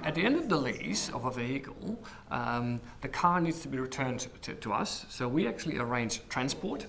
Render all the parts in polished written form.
At the end of the lease of a vehicle, the car needs to be returned to us. So we actually arrange transport.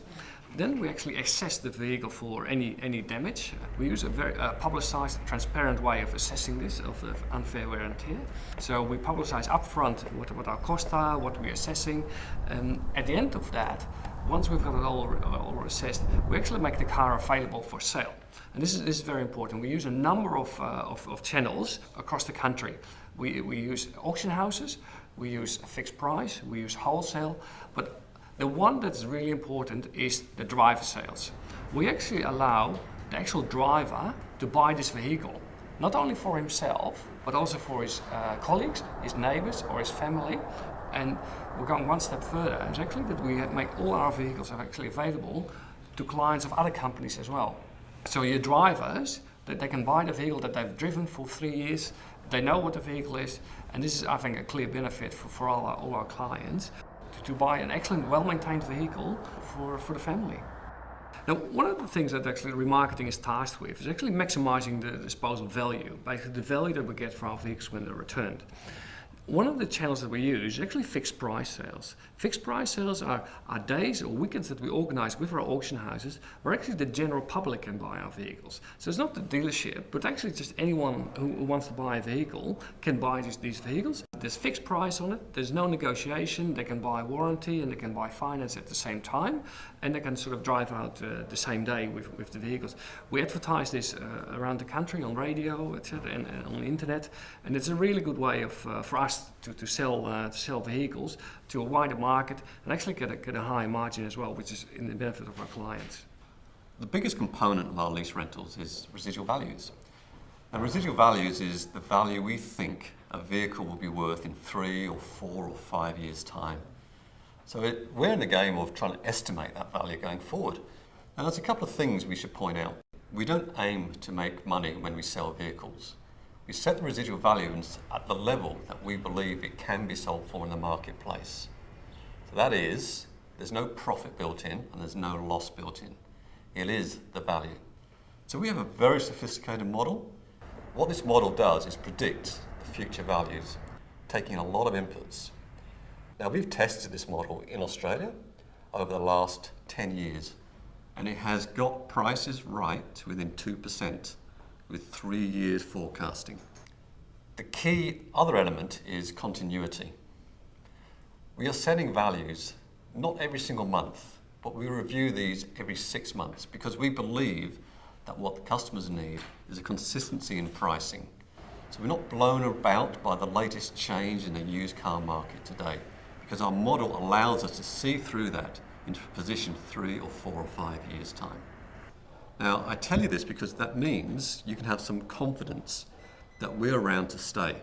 Then we actually assess the vehicle for any damage. We use a very publicized, transparent way of assessing this, of the unfair wear and tear. So we publicize upfront what our costs are, what we're assessing. And at the end of that, once we've got it all assessed, we actually make the car available for sale. And this is very important. We use a number of channels across the country. We use auction houses, we use fixed price, we use wholesale, but the one that's really important is the driver sales. We actually allow the actual driver to buy this vehicle, not only for himself, but also for his colleagues, his neighbors, or his family. And we're going one step further. It's actually that we make all our vehicles are actually available to clients of other companies as well. So your drivers, that they can buy the vehicle that they've driven for 3 years, they know what the vehicle is, and this is, I think, a clear benefit for all our clients to buy an excellent, well-maintained vehicle for the family. Now, one of the things that actually remarketing is tasked with is actually maximizing the disposal value, basically the value that we get for our vehicles when they're returned. One of the channels that we use is actually fixed price sales. Fixed price sales are days or weekends that we organize with our auction houses where actually the general public can buy our vehicles. So it's not the dealership, but actually just anyone who wants to buy a vehicle can buy these vehicles. There's fixed price on it, there's no negotiation, they can buy warranty and they can buy finance at the same time, and they can sort of drive out the same day with the vehicles. We advertise this around the country on radio, etc., and on the internet, and it's a really good way of for us to sell vehicles to a wider market and actually get a high margin as well, which is in the benefit of our clients. The biggest component of our lease rentals is residual values. Now, residual values is the value we think a vehicle will be worth in 3 or 4 or 5 years' time. So we're in the game of trying to estimate that value going forward. Now, there's a couple of things we should point out. We don't aim to make money when we sell vehicles. We set the residual values at the level that we believe it can be sold for in the marketplace. So that is, there's no profit built in and there's no loss built in. It is the value. So we have a very sophisticated model. What this model does is predict the future values, taking a lot of inputs. Now, we've tested this model in Australia over the last 10 years, and it has got prices right within 2%. With 3 years forecasting. The key other element is continuity. We are setting values not every single month, but we review these every 6 months because we believe that what the customers need is a consistency in pricing. So we're not blown about by the latest change in the used car market today because our model allows us to see through that into a position 3 or 4 or 5 years' time. Now, I tell you this because that means you can have some confidence that we're around to stay.